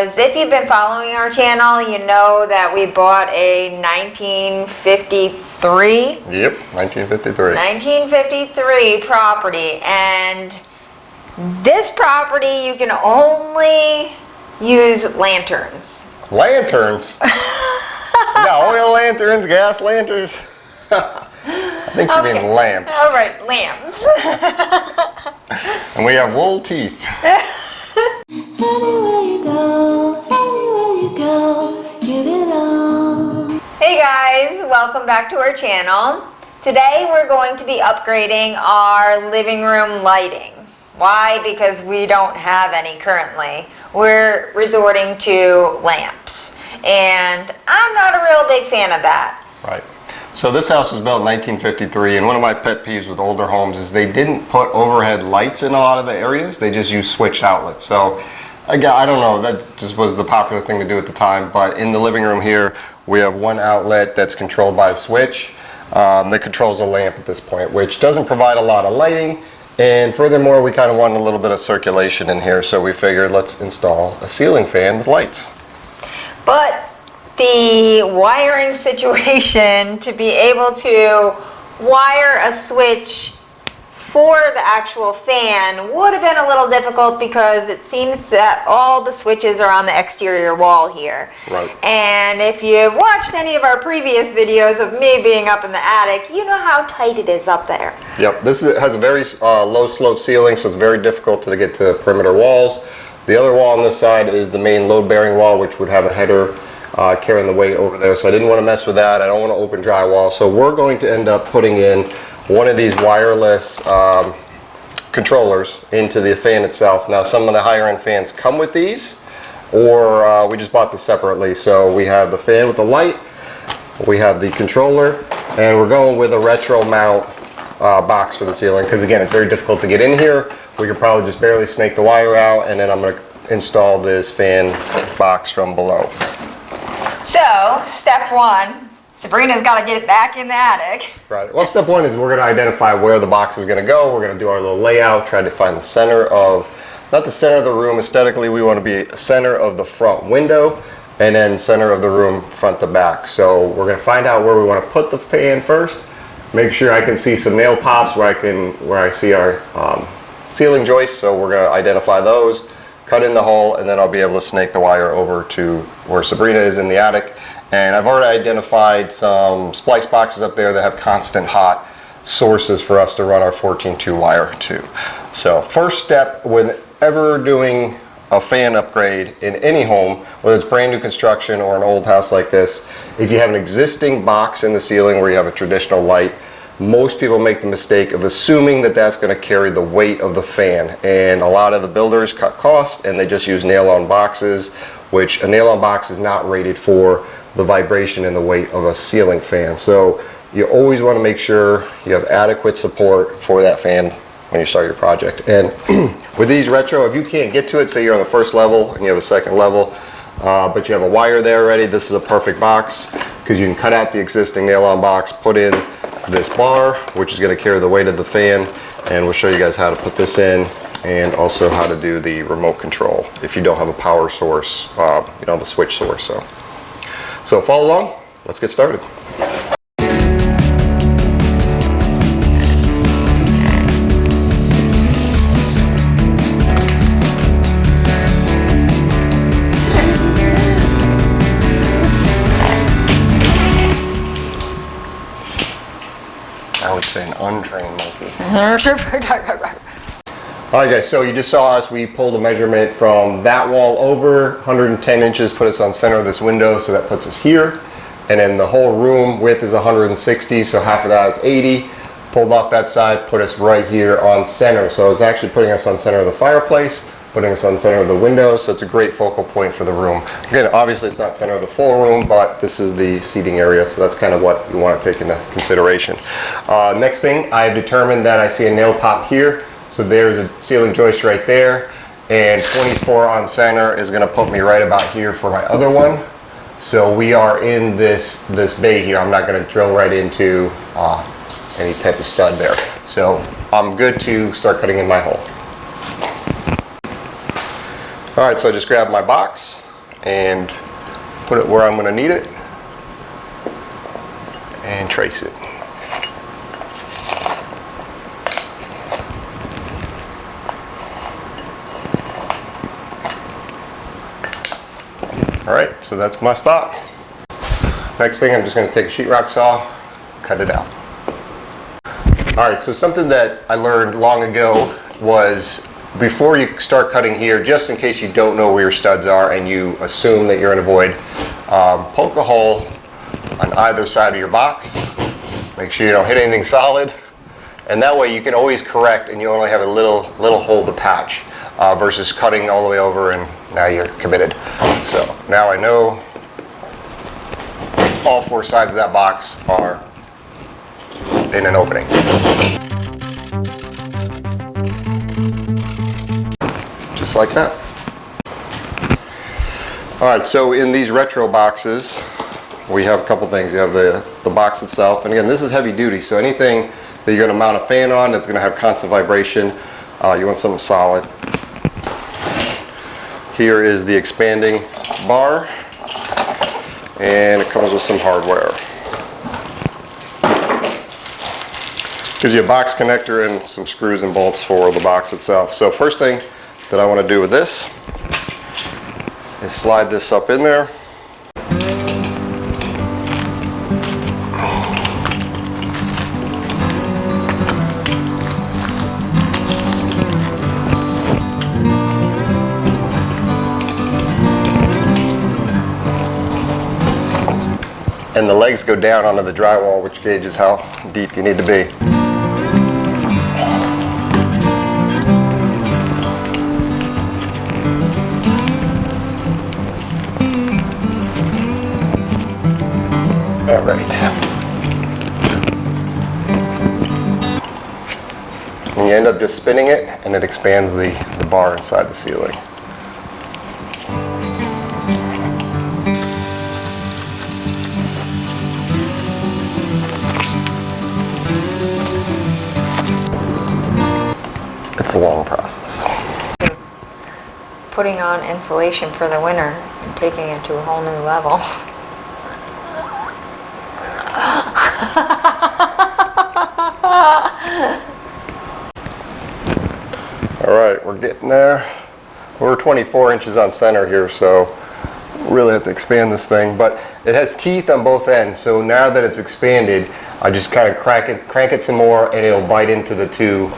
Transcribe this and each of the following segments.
because if you've been following our channel, you know that we bought a 1953. Yep, 1953. 1953 property, and this property you can only use lanterns. Lanterns? You got oil lanterns, gas lanterns? I think she means lamps. All right, lamps. And we have wool teeth. Anywhere you go, give it all. Hey guys, welcome back to our channel. Today we're going to be upgrading our living room lighting. Why? Because we don't have any currently. We're resorting to lamps. And I'm not a real big fan of that. Right. So this house was built in 1953, and one of my pet peeves with older homes is they didn't put overhead lights in a lot of the areas. They just used switched outlets. So again, I don't know, that just was the popular thing to do at the time, but in the living room here, we have one outlet that's controlled by a switch that controls a lamp at this point, which doesn't provide a lot of lighting. And furthermore, we kind of wanted a little bit of circulation in here, so we figured let's install a ceiling fan with lights. But the wiring situation, to be able to wire a switch for the actual fan would have been a little difficult because it seems that all the switches are on the exterior wall here. Right. And if you've watched any of our previous videos of me being up in the attic, you know how tight it is up there. Yep, this has a very low slope ceiling, so it's very difficult to get to perimeter walls. The other wall on this side is the main load bearing wall, which would have a header carrying the weight over there, so I didn't want to mess with that. I don't want to open drywall, so we're going to end up putting in one of these wireless controllers into the fan itself. Now some of the higher end fans come with these, or we just bought this separately. So we have the fan with the light, we have the controller, and we're going with a retro mount box for the ceiling, because again, it's very difficult to get in here. We could probably just barely snake the wire out, and then I'm going to install this fan box from below. So, step one, Sabrina's got to get it back in the attic. Right. Well, step one is we're going to identify where the box is going to go. We're going to do our little layout, try to find the center of, not the center of the room aesthetically, we want to be center of the front window, and then center of the room front to back. So we're going to find out where we want to put the fan first. Make sure I can see some nail pops where I see our ceiling joists. So we're going to identify those, cut in the hole, and then I'll be able to snake the wire over to where Sabrina is in the attic. And I've already identified some splice boxes up there that have constant hot sources for us to run our 14-2 wire to. So first step, whenever doing a fan upgrade in any home, whether it's brand new construction or an old house like this, if you have an existing box in the ceiling where you have a traditional light, most people make the mistake of assuming that that's going to carry the weight of the fan, and a lot of the builders cut costs and they just use nail-on boxes, which a nail-on box is not rated for the vibration and the weight of a ceiling fan. So you always want to make sure you have adequate support for that fan when you start your project. And with these retro, if you can't get to it, say you're on the first level and you have a second level, but you have a wire there already, this is a perfect box, because you can cut out the existing nail-on box, put in this bar, which is going to carry the weight of the fan, and we'll show you guys how to put this in, and also how to do the remote control if you don't have a power source, you don't have a switch source. So follow along, let's get started. I would say an untrained monkey. Alright guys, so you just saw us, we pulled a measurement from that wall over, 110 inches, put us on center of this window, so that puts us here. And then the whole room width is 160, so half of that is 80. Pulled off that side, put us right here on center. So it's actually putting us on center of the fireplace, putting us on center of the window, so it's a great focal point for the room. Again, obviously it's not center of the full room, but this is the seating area, so that's kind of what you want to take into consideration. Next thing, I've determined that I see a nail pop here. So there's a ceiling joist right there, and 24 on center is going to put me right about here for my other one. So we are in this bay here. I'm not going to drill right into any type of stud there. So I'm good to start cutting in my hole. All right, so I just grabbed my box, and put it where I'm going to need it and trace it. All right, so that's my spot. Next thing, I'm just going to take a sheetrock saw, cut it out. All right, so something that I learned long ago was before you start cutting here, just in case you don't know where your studs are and you assume that you're in a void, poke a hole on either side of your box. Make sure you don't hit anything solid, and that way you can always correct and you only have a little hole to patch versus cutting all the way over and now you're committed. So now I know all four sides of that box are in an opening. Just like that. All right, so in these retro boxes, we have a couple things. You have the box itself, and again, this is heavy duty, so anything that you're gonna mount a fan on that's gonna have constant vibration, you want something solid. Here is the expanding bar, and it comes with some hardware. Gives you a box connector and some screws and bolts for the box itself. So first thing that I want to do with this is slide this up in there. And the legs go down onto the drywall, which gauges how deep you need to be. All right. And you end up just spinning it, and it expands the bar inside the ceiling. It's a long process. Putting on insulation for the winter and taking it to a whole new level. All right, we're getting there. We're 24 inches on center here, so really have to expand this thing. But it has teeth on both ends, so now that it's expanded, I just kind of crank it some more, and it'll bite into the two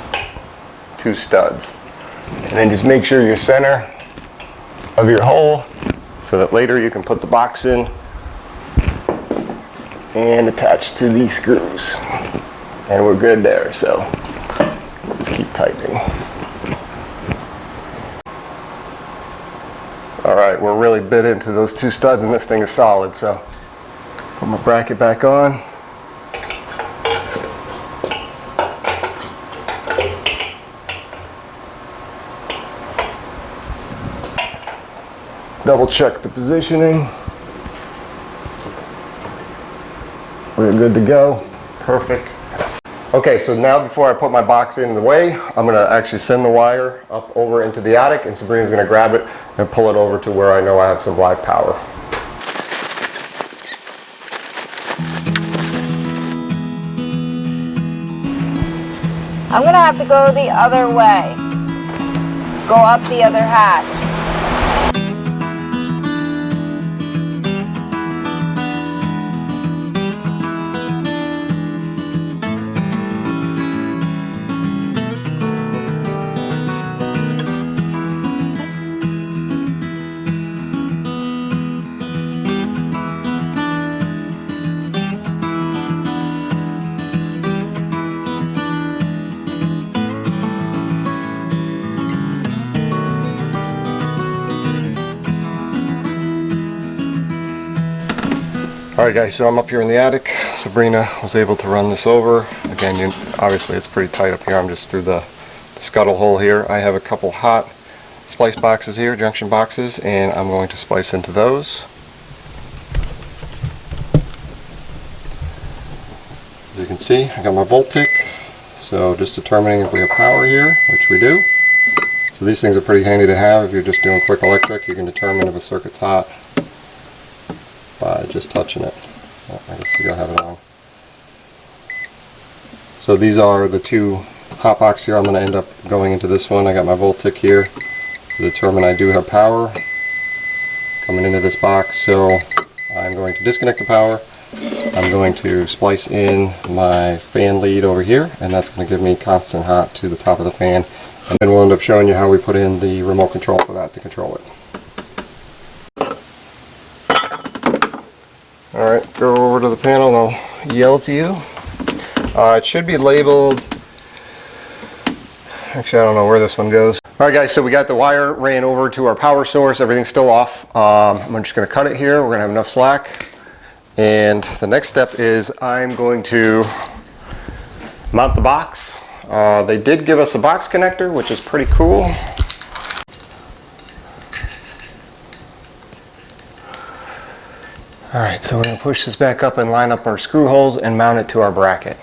studs. And then just make sure your center of your hole so that later you can put the box in and attach to these screws. And we're good there, so we'll just keep tightening. All right, we're really bit into those two studs and this thing is solid, so put my bracket back on. Double check the positioning. We're good to go. Perfect. Okay, so now before I put my box in the way, I'm gonna actually send the wire up over into the attic, and Sabrina's gonna grab it and pull it over to where I know I have some live power. I'm gonna have to go the other way. Go up the other hatch. Alright guys, so I'm up here in the attic. Sabrina was able to run this over. Again, obviously it's pretty tight up here. I'm just through the scuttle hole here. I have a couple hot splice boxes here, junction boxes, and I'm going to splice into those. As you can see, I got my volt tick. So just determining if we have power here, which we do. So these things are pretty handy to have if you're just doing quick electric. You can determine if a circuit's hot by just touching it. Oh, I guess you gotta have it on. So these are the two hot box here. I'm going to end up going into this one. I got my volt tick here to determine I do have power coming into this box. So I'm going to disconnect the power. I'm going to splice in my fan lead over here, and that's going to give me constant hot to the top of the fan. And then we'll end up showing you how we put in the remote control for that to control it. Alright, go over to the panel and I'll yell to you. It should be labeled, actually I don't know where this one goes. Alright guys, so we got the wire ran over to our power source, everything's still off. I'm just going to cut it here, we're going to have enough slack. And the next step is I'm going to mount the box. They did give us a box connector, which is pretty cool. Alright, so we're going to push this back up and line up our screw holes and mount it to our bracket.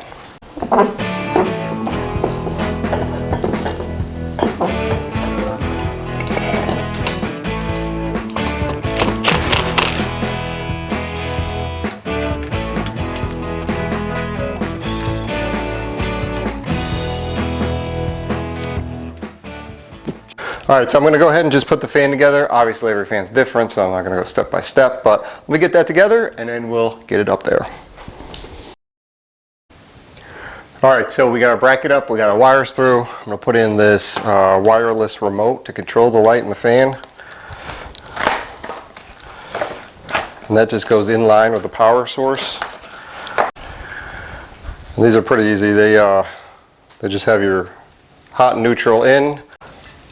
Alright, so I'm going to go ahead and just put the fan together. Obviously every fan's different, so I'm not going to go step by step, but let me get that together and then we'll get it up there. Alright, so we got our bracket up, we got our wires through. I'm going to put in this wireless remote to control the light and the fan. And that just goes in line with the power source. And these are pretty easy. They just have your hot and neutral in.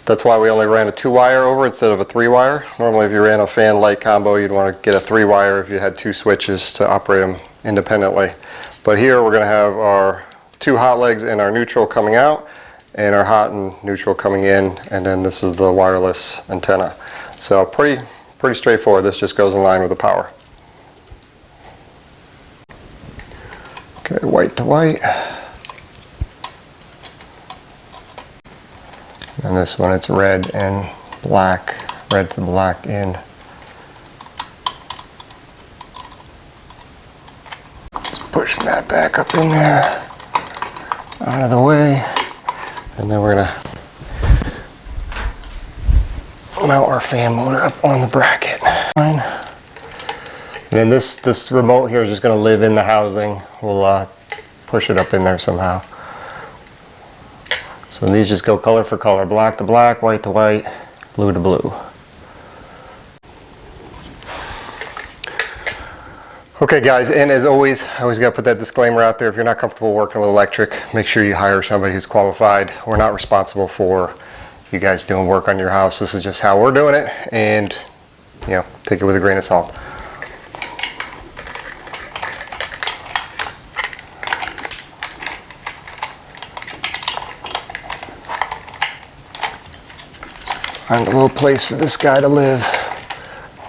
That's why we only ran a 2-wire over instead of a 3-wire. Normally if you ran a fan light combo, you'd want to get a 3-wire if you had 2 switches to operate them independently. But here we're going to have our 2 hot legs and our neutral coming out, and our hot and neutral coming in, and then this is the wireless antenna. So pretty straightforward. This just goes in line with the power. Okay, white to white. And this one it's red and black, red to black in. Just pushing that back up in there, out of the way, and then we're gonna mount our fan motor up on the bracket. And then this remote here is just gonna live in the housing. We'll push it up in there somehow. So these just go color for color, black to black, white to white, blue to blue. Okay guys, and as always, I always got to put that disclaimer out there. If you're not comfortable working with electric, make sure you hire somebody who's qualified. We're not responsible for you guys doing work on your house. This is just how we're doing it, and you know, take it with a grain of salt. Find a little place for this guy to live.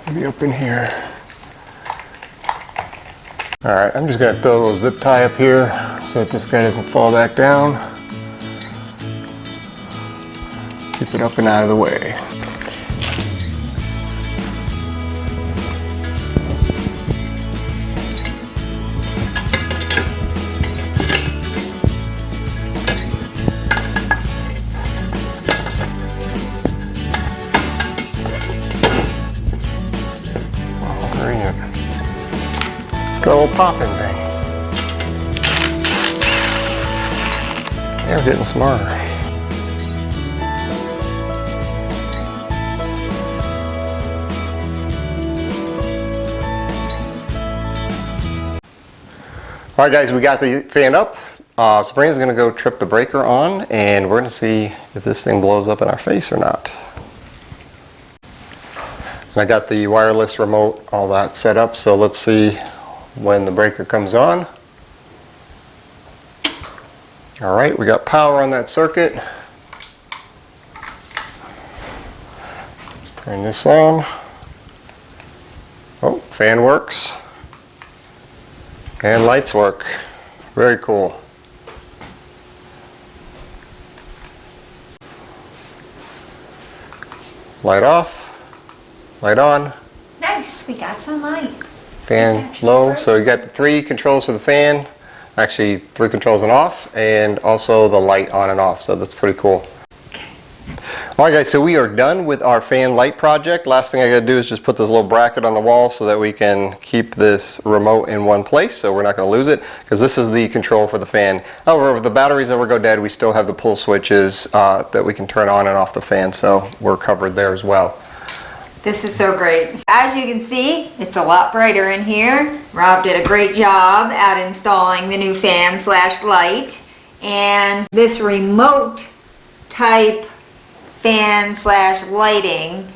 Maybe up in here. Alright, I'm just going to throw a little zip tie up here so that this guy doesn't fall back down. Keep it up and out of the way. Got a little popping thing. They're getting smarter. Alright guys, we got the fan up. Sabrina's going to go trip the breaker on, and we're going to see if this thing blows up in our face or not. And I got the wireless remote, all that set up, so let's see when the breaker comes on. Alright, we got power on that circuit. Let's turn this on. Oh, fan works. And lights work. Very cool. light off, light on, Nice, we got some light. fan low. So you got the 3 controls for the fan, actually 3 controls on off, and also the light on and off. So that's pretty cool. All right guys, so we are done with our fan light project. Last thing I gotta do is just put this little bracket on the wall so that we can keep this remote in one place, so we're not gonna lose it, because this is the control for the fan. However, if the batteries ever go dead, we still have the pull switches that we can turn on and off the fan, so we're covered there as well. This is so great. As you can see, it's a lot brighter in here. Rob did a great job at installing the new fan / light, and this remote type fan / lighting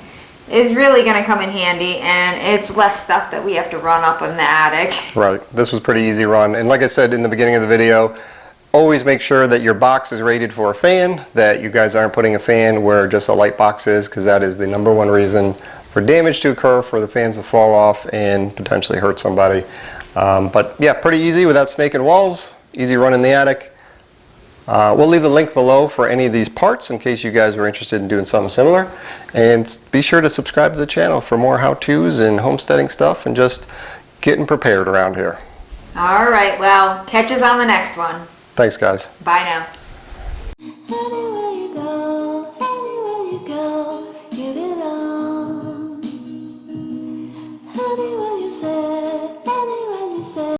is really going to come in handy, and it's less stuff that we have to run up in the attic. Right, this was pretty easy run, and like I said in the beginning of the video, always make sure that your box is rated for a fan, that you guys aren't putting a fan where just a light box is, because that is the #1 reason for damage to occur, for the fans to fall off and potentially hurt somebody. But yeah, pretty easy without snaking walls, easy run in the attic. We'll leave the link below for any of these parts in case you guys were interested in doing something similar. And be sure to subscribe to the channel for more how-tos and homesteading stuff and just getting prepared around here. All right, well, catch us on the next one. Thanks guys. Bye now. Anyway.